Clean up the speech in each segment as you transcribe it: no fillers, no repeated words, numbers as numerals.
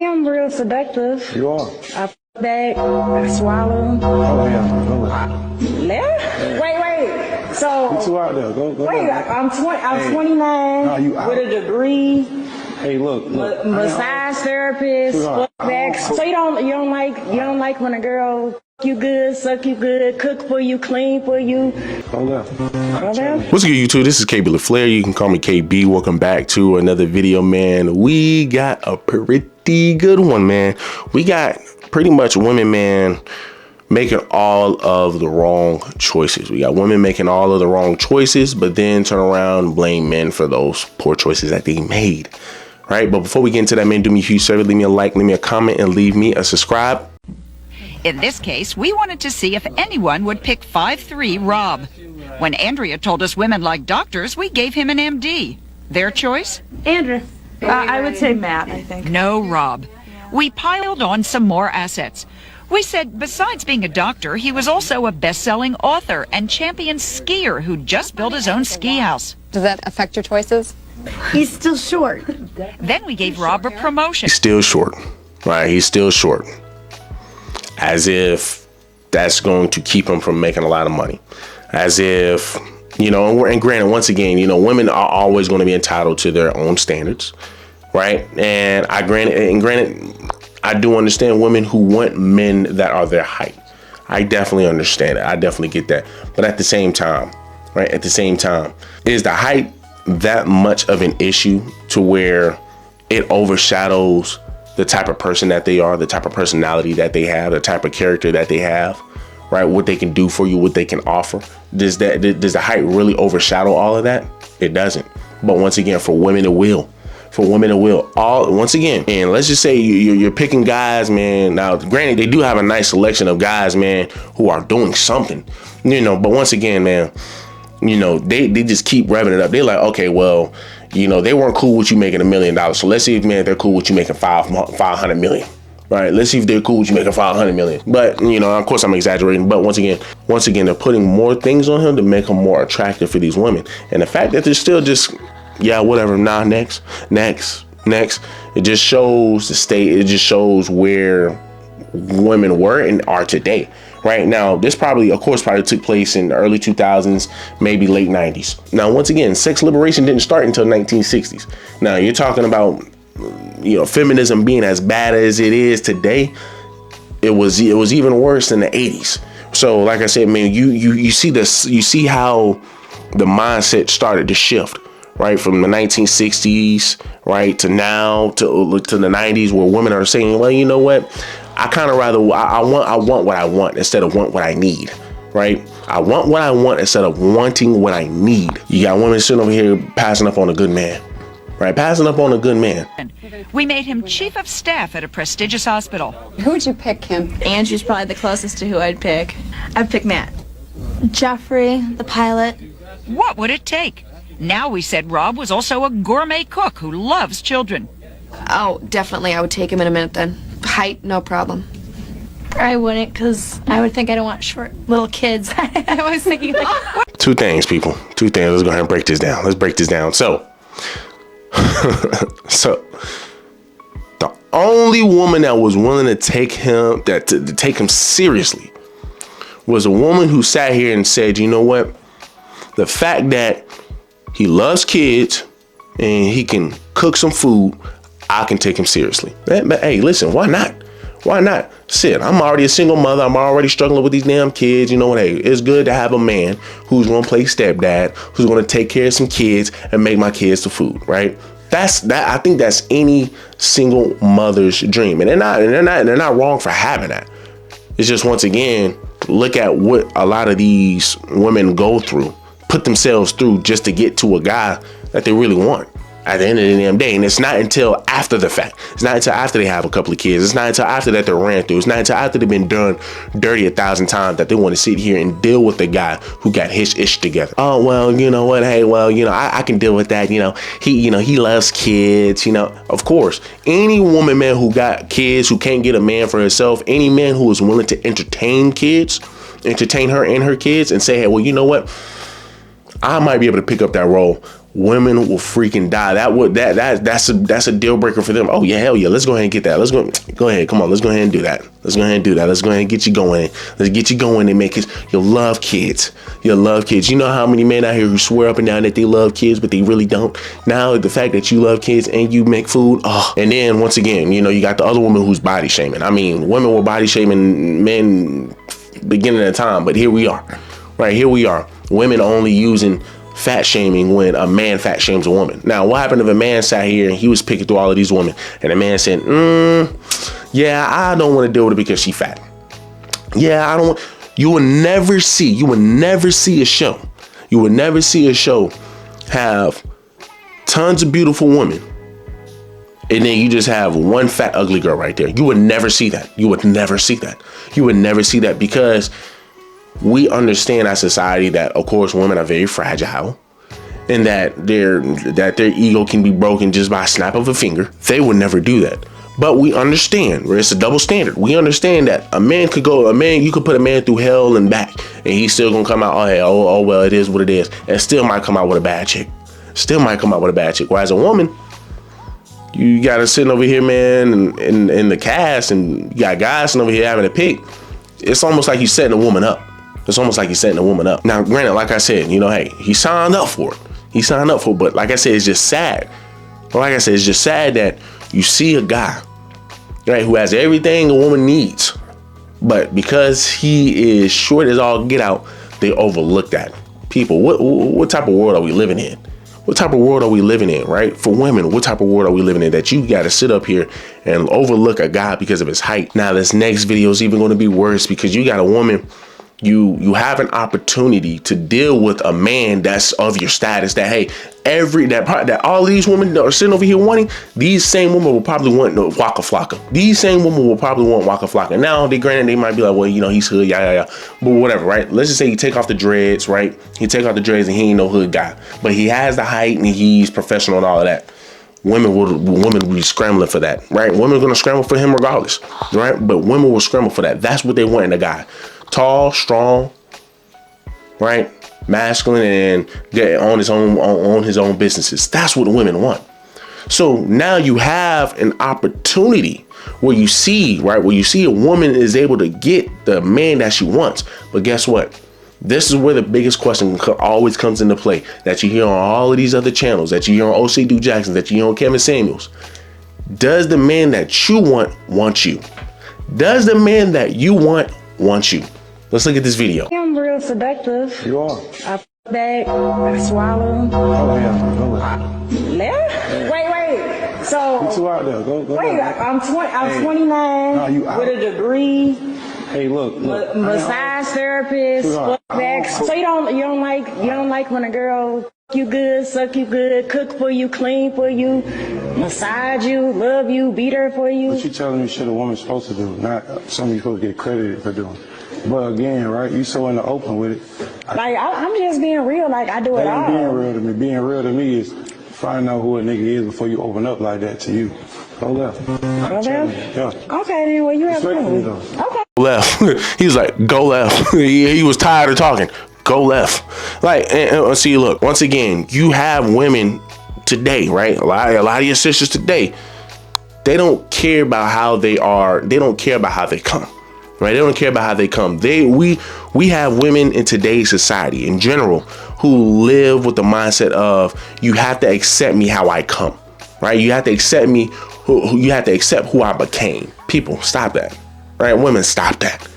I'm real seductive. You are. I f back, I swallow. Oh yeah, Left? Wait. So you two out there. Go. wait, I'm 29 No, you out. with a degree, Hey, look. massage therapist, Sweetheart, fuck back. So you don't like when a girl fuck you good, suck you good, cook for you, clean for you. Go left. Go left? What's good, YouTube? This is KB LaFleur. You can call me KB. Welcome back to another video, man. We got a pretty good one, man. We got pretty much women, man, making all of the wrong choices. We got women making all of the wrong choices, but then turn around and blame men for those poor choices that they made. Right? But before we get into that, man, do me a huge favor. Leave me a like, leave me a comment, and leave me a subscribe. In this case, we wanted to see if anyone would pick 5'3" Rob. When Andrea told us women like doctors, we gave him an MD. Their choice? Andrew. I would say Matt, I think. No, Rob. We piled on some more assets. We said besides being a doctor, he was also a best-selling author and champion skier who just built his own ski house. Does that affect your choices? He's still short. Then we gave Rob a promotion. He's still short, right? He's still short. As if that's going to keep him from making a lot of money. As if, you know, and granted, once again, you know, women are always going to be entitled to their own standards, right? And granted, I do understand women who want men that are their height. I definitely understand it. I definitely get that. But at the same time, right? At the same time, is the height that much of an issue to where it overshadows the type of person that they are, the type of personality that they have, the type of character that they have, right? What they can do for you, what they can offer. Does the height really overshadow all of that? It doesn't. But once again, for women, it will. For women, it will. Once again, and let's just say you're picking guys, man. Now, granted, they do have a nice selection of guys, man, who are doing something, you know. But once again, man, you know, they just keep revving it up. They're like, okay, well, you know, they weren't cool with you making $1 million. So let's see if, man, they're cool with you making 500 million. Right? Let's see if they're cool with you making 500 million. But, you know, of course I'm exaggerating. But once again, they're putting more things on him to make him more attractive for these women. And the fact that they're still just, yeah, whatever. Nah, next. It just shows the state. It just shows where women were and are today. Right now, this probably took place in the early 2000s, maybe late 90s. Now, once again, sex liberation didn't start until 1960s. Now, you're talking about, you know, feminism being as bad as it is today. It was even worse in the 80s. So, like I said, man, you see this, you see how the mindset started to shift, right, from the 1960s, right, to now to the 90s, where women are saying, well, you know what? I kind of rather, I want what I want instead of want what I need, right? I want what I want instead of wanting what I need. You got women sitting over here passing up on a good man, right? Passing up on a good man. We made him chief of staff at a prestigious hospital. Who would you pick, Kim? Andrew's probably the closest to who I'd pick. I'd pick Matt. Jeffrey, the pilot. What would it take? Now we said Rob was also a gourmet cook who loves children. Oh, definitely. I would take him in a minute then. Height, no problem. I wouldn't, because I would think I don't want short little kids. I was thinking like... Two things, people. Two things. Let's go ahead and break this down. Let's break this down. So, the only woman that was willing to take him, to take him seriously, was a woman who sat here and said, you know what? The fact that he loves kids and he can cook some food, I can take him seriously. But hey, listen, why not? Why not? Shit, I'm already a single mother. I'm already struggling with these damn kids. You know what? Hey, it's good to have a man who's going to play stepdad, who's going to take care of some kids and make my kids the food, right? I think that's any single mother's dream. And they're not wrong for having that. It's just, once again, look at what a lot of these women go through, put themselves through just to get to a guy that they really want at the end of the damn day. And it's not until after the fact. It's not until after they have a couple of kids. It's not until after that they're ran through. It's not until after they've been done dirty 1,000 times that they want to sit here and deal with the guy who got his ish together. Oh, well, you know what? Hey, well, you know, I can deal with that. You know, he loves kids, you know. Of course, any woman, man, who got kids, who can't get a man for herself, any man who is willing to entertain her and her kids and say, hey, well, you know what? I might be able to pick up that role women will freaking die. That's a deal breaker for them. Oh yeah, hell yeah, let's go ahead and get that. Let's go ahead. Come on, let's go ahead and do that. Let's go ahead and do that. Let's go ahead and get you going. Let's get you going and make it. You love kids. You love kids. You know how many men out here who swear up and down that they love kids, but they really don't. Now the fact that you love kids and you make food, and then once again, you know, you got the other woman who's body shaming. I mean, women were body shaming men beginning of time, but here we are. Right, here we are. Women only using fat shaming when a man fat shames a woman. Now, what happened if a man sat here and he was picking through all of these women and a man said, yeah, I don't want to deal with it because she fat. Yeah, I don't want. You will never see a show. You will never see a show have tons of beautiful women and then you just have one fat, ugly girl right there. You would never see that. You would never see that. You would never see that because we understand as society that, of course, women are very fragile and that their ego can be broken just by a snap of a finger. They would never do that. But we understand where it's a double standard. We understand that you could put a man through hell and back and he's still gonna come out, well, it is what it is. And still might come out with a bad chick. Whereas a woman, you got her sitting over here, man, in the cast, and you got guys sitting over here having a pick. It's almost like he's setting a woman up. Now, granted, like I said, you know, hey, he signed up for it. But like I said, it's just sad. It's just sad that you see a guy, right, who has everything a woman needs, but because he is short as all get out, they overlook that. People, what type of world are we living in? Right? For women, what type of world are we living in that you got to sit up here and overlook a guy because of his height? Now, this next video is even going to be worse because you got a woman. You have an opportunity to deal with a man that's of your status that, hey, that all these women that are sitting over here wanting, these same women will probably want Waka Flocka. Now, they might be like, well, you know, he's hood, yeah. But whatever, right? Let's just say you take off the dreads, right? And he ain't no hood guy, but he has the height and he's professional and all of that. Women will be scrambling for that, right? Women are going to scramble for him regardless, right? But women will scramble for that. That's what they want in a guy. Tall, strong, right? Masculine, and get on his own businesses. That's what women want. So now you have an opportunity where you see a woman is able to get the man that she wants. But guess what? This is where the biggest question always comes into play that you hear on all of these other channels, that you hear on O.C. Duke Jackson, that you hear on Kevin Samuels. Does the man that you want you? Does the man that you want you? Let's look at this video. I'm real seductive. You are. I back, I swallow. Oh, yeah. Go ahead. Left? Wait. So. You two out there. Go. Wait, I'm 29 No, you out. with a degree. Hey, look. Massage therapist, fuck back. So you don't like when a girl you good, suck you good, cook for you, clean for you, massage you, love you, beat her for you. What you telling me shit a woman's supposed to do, not something you're supposed to get credited for doing. But again, right, you so in the open with it. I'm just being real, like I do it all. Being real to me. Being real to me is finding out who a nigga is before you open up like that to you. Go left. Go left? Yeah. Okay, then, well, you have Respectfully, fun. though. Okay. Left. He was like, go left. He was tired of talking. Go left. Like, and see, look, once again, you have women today, right? A lot of your sisters today, they don't care about how they are. They don't care about how they come, right? They don't care about how they come. We have women in today's society in general who live with the mindset of you have to accept me how I come, right? You have to accept me. You have to accept who I became. People, stop that, right? Women, stop that.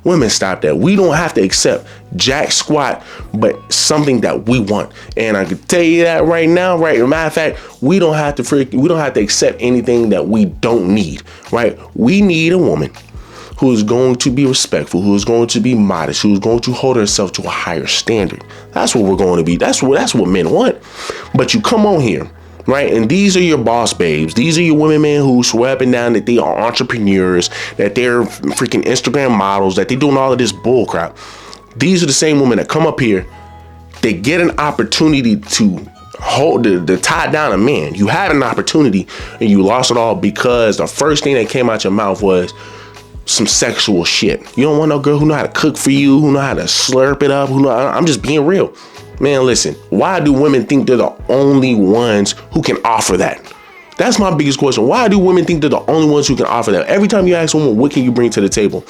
We don't have to accept jack squat, but something that we want. And I can tell you that right now, right? As a matter of fact, we don't have to accept anything that we don't need, right? We need a woman who is going to be respectful, who is going to be modest, who is going to hold herself to a higher standard. That's what we're going to be. That's what men want. But you come on here, right? And these are your boss babes. These are your women, man, who swear up and down that they are entrepreneurs, that they're freaking Instagram models, that they're doing all of this bull crap. These are the same women that come up here. They get an opportunity to hold to tie down a man. You had an opportunity and you lost it all because the first thing that came out your mouth was some sexual shit. You don't want no girl who know how to cook for you, who know how to slurp it up, I'm just being real. Man, listen, why do women think they're the only ones who can offer that? That's my biggest question. Why do women think they're the only ones who can offer that? Every time you ask a woman, what can you bring to the table?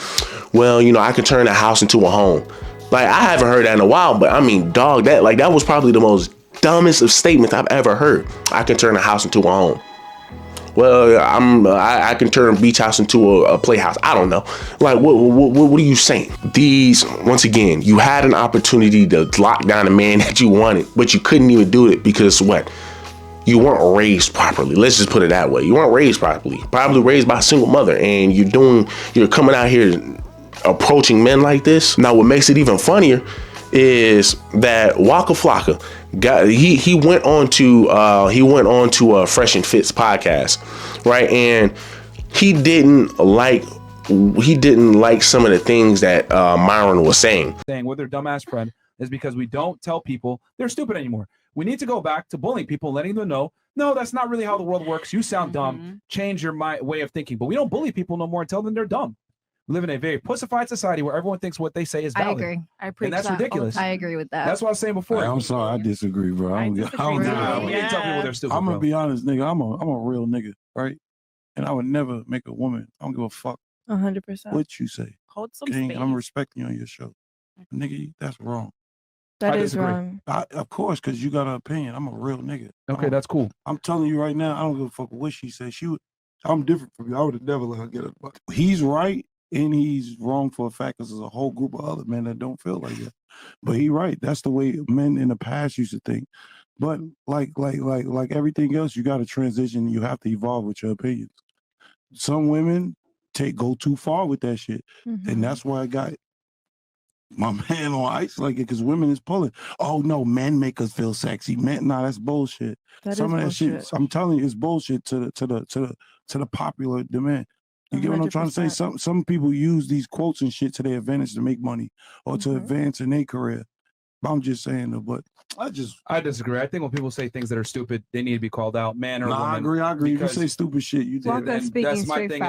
Well, you know, I can turn a house into a home. Like, I haven't heard that in a while, but I mean, dog, that was probably the most dumbest of statements I've ever heard. I can turn a house into a home. Well, I can turn a beach house into a playhouse. I don't know. Like, what are you saying? These, once again, you had an opportunity to lock down a man that you wanted, but you couldn't even do it because what? You weren't raised properly. Let's just put it that way. You weren't raised properly. Probably raised by a single mother, and you're coming out here approaching men like this. Now, what makes it even funnier is that Waka Flocka he went on to Fresh and Fit's podcast, right? And he didn't like some of the things that Myron was saying. With their dumbass friend is because we don't tell people they're stupid anymore. We need to go back to bullying people, letting them know, no, that's not really how the world works. You sound dumb. Change your way of thinking. But we don't bully people no more and tell them they're dumb. We live in a very pussified society where everyone thinks what they say is valid. I agree. I preach and that's that. ridiculous. I agree with that. That's what I was saying before. I'm sorry, I disagree, bro. We didn't tell people they're stupid. I'm gonna be honest, nigga. I'm a real nigga, right? And I would never make a woman. I don't give a fuck 100%. what you say. Hold some King, space. I'm respecting you on your show, nigga. That's wrong. That is wrong. Of course, because you got an opinion. I'm a real nigga. Okay, that's cool. I'm telling you right now, I don't give a fuck what she said. I'm different from you. I would have never let her get it. He's right and he's wrong for a fact because there's a whole group of other men that don't feel like that. But he right. That's the way men in the past used to think. But like everything else, you got to transition. You have to evolve with your opinions. Some women go too far with that shit. And that's why I got my man on ice like it, because women is pulling. Oh no, men make us feel sexy. Men, nah, that's bullshit. Some of that shit, I'm telling you, it's bullshit to the popular demand. You get what I'm trying to say? Some people use these quotes and shit to their advantage to make money or to advance in their career. I'm just saying that, but I disagree. I think when people say things that are stupid, they need to be called out, man or woman. I agree. If you say stupid shit, you did. That's my thing.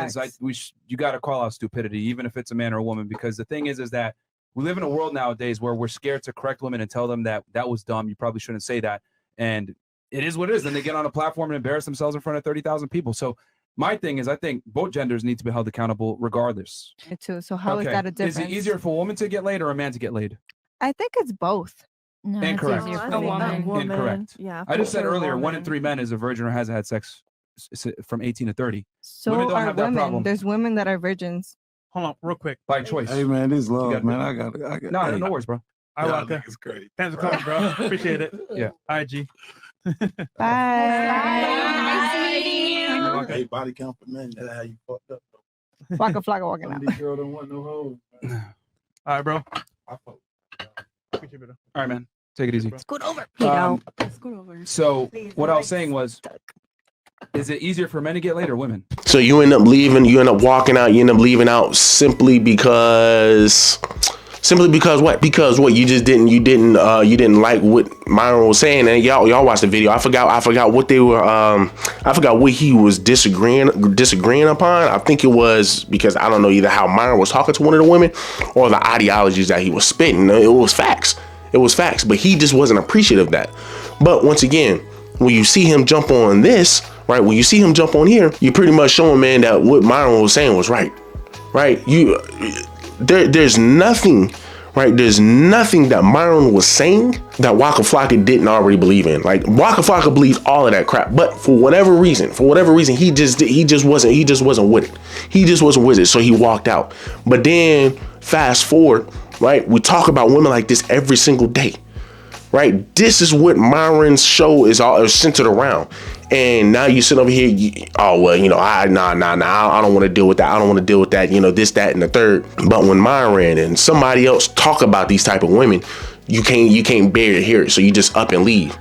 You got to call out stupidity, even if it's a man or a woman, because the thing is that we live in a world nowadays where we're scared to correct women and tell them that was dumb. You probably shouldn't say that. And it is what it is. Then they get on a platform and embarrass themselves in front of 30,000 people. So my thing is, I think both genders need to be held accountable regardless. Me too. So how is that a difference? Is it easier for a woman to get laid or a man to get laid? I think it's both. No, Incorrect. It's a woman. Incorrect. Yeah. I just said earlier, 1 in 3 men is a virgin or has had sex from 18 to 30. So women don't have that women. problem. There's women that are virgins. Hold on, real quick. By choice. Hey man, this love, man. I got it. No worries, bro. I like that. It's great. Thanks for coming, bro. Appreciate it. Yeah. IG. Bye. Hey, body count for men. That's how you fucked up. Flocka walking out. These girls don't want no hoes. All right, bro. All right, man. Take it easy. Scoot over. Scoot over. So what I was saying was, is it easier for men to get laid or women? So you end up leaving, you end up walking out, you end up leaving out simply because what? Because what? You didn't like what Myron was saying, and y'all watched the video. I forgot what they were. I forgot what he was disagreeing upon. I think it was because I don't know either how Myron was talking to one of the women or the ideologies that he was spitting. It was facts. But he just wasn't appreciative of that. But once again, when you see him jump on this, right? When you see him jump on here, you're pretty much showing, man, that what Myron was saying was right. There's nothing, right? There's nothing that Myron was saying that Waka Flocka didn't already believe in. Like, Waka Flocka believed all of that crap, but for whatever reason, he just wasn't with it. He just wasn't with it, so he walked out. But then fast forward, right? We talk about women like this every single day, right? This is what Myron's show is all centered around. And now you sit over here, I don't want to deal with that. I don't want to deal with that, this, that, and the third. But when Myron and somebody else talk about these type of women, you can't bear to hear it. So you just up and leave,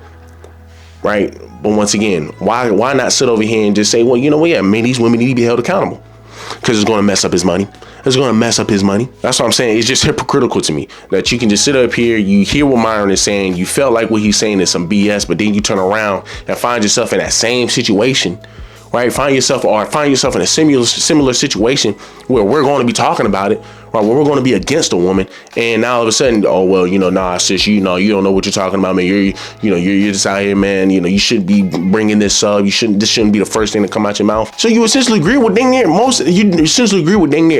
right? But once again, why not sit over here and just say, well, man, these women need to be held accountable because it's going to mess up his money. It's going to mess up his money. That's what I'm saying. It's just hypocritical to me that you can just sit up here, you hear what Myron is saying, you felt like what he's saying is some BS, but then you turn around and find yourself in that same situation right? Find yourself in a similar situation where we're going to be talking about it, right? Where we're going to be against a woman, and now all of a sudden, oh well, nah, sis, you don't know what you're talking about, man. You're just out here, man. You shouldn't be bringing this up. This shouldn't be the first thing to come out your mouth. So you essentially agree with dang near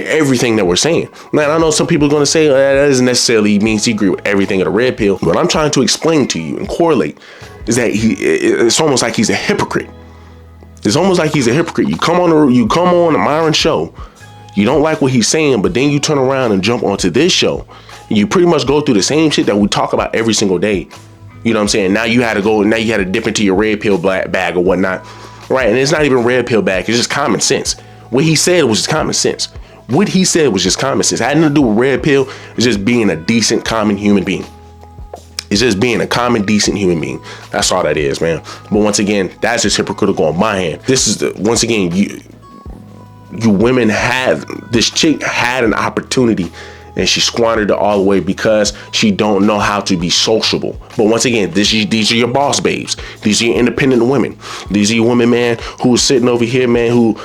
everything that we're saying. Man, I know some people are going to say that doesn't necessarily mean he agree with everything of the red pill. What I'm trying to explain to you and correlate is that it's almost like he's a hypocrite. It's almost like he's a hypocrite. You come on the Myron show, you don't like what he's saying, but then you turn around and jump onto this show. And you pretty much go through the same shit that we talk about every single day. You know what I'm saying? Now you had to dip into your red pill bag or whatnot. Right? And it's not even red pill bag. It's just common sense. What he said was just common sense. It had nothing to do with red pill. It's just being a decent, common human being. It's just being a common, decent human being. That's all that is, man. But once again, that's just hypocritical on my hand. This is once again, you women this chick had an opportunity and she squandered it all away because she don't know how to be sociable. But once again, these are your boss babes. These are your independent women. These are your women, man, who are sitting over here, man, who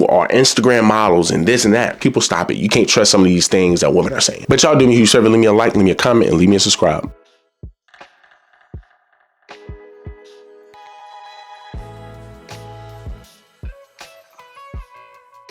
are Instagram models and this and that. People, stop it. You can't trust some of these things that women are saying. But y'all do me a huge favor. Leave me a like, leave me a comment, and leave me a subscribe.